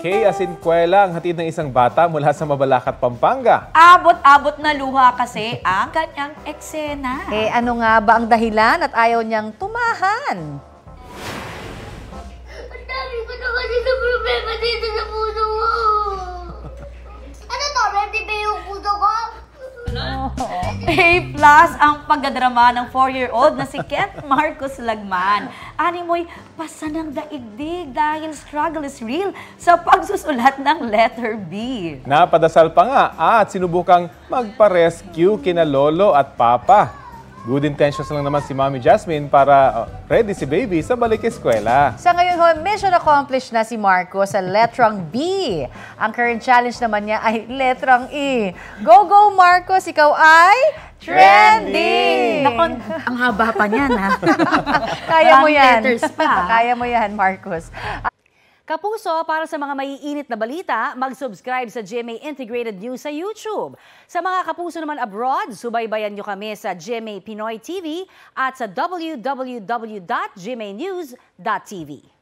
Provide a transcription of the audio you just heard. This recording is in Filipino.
K as in kwela ang hatid ng isang bata mula sa Mabalacat, Pampanga. Abot-abot na luha kasi ang kanyang eksena. Ano nga ba ang dahilan at ayaw niyang tumahan? Ang dami ko na kasi sa problema dito sa puso ko. Ano to? Ready ba yung puso ko? A+ ang pagdadrama ng 4-year-old na si Kent Marcos Lagman. Animoy pasa ng daigdig dahil struggle is real sa pagsusulat ng letter B. Napadasal pa nga at sinubukang magpa-rescue kina lolo at papa. Good intentions lang naman si Mami Jasmine para ready si baby sa balik eskwela. Sa ngayon ho, mission accomplished na si Marco sa letrang B. Ang current challenge naman niya ay letrang E. Go, go, Marcos! Ikaw ay trending! Nakon, ang haba pa niyan, ha? Kaya mo Maraming yan. letters pa. Kaya mo yan, Marcos. Kapuso, para sa mga maiinit na balita, mag-subscribe sa GMA Integrated News sa YouTube. Sa mga kapuso naman abroad, subaybayan nyo kami sa GMA Pinoy TV at sa www.gmanews.tv.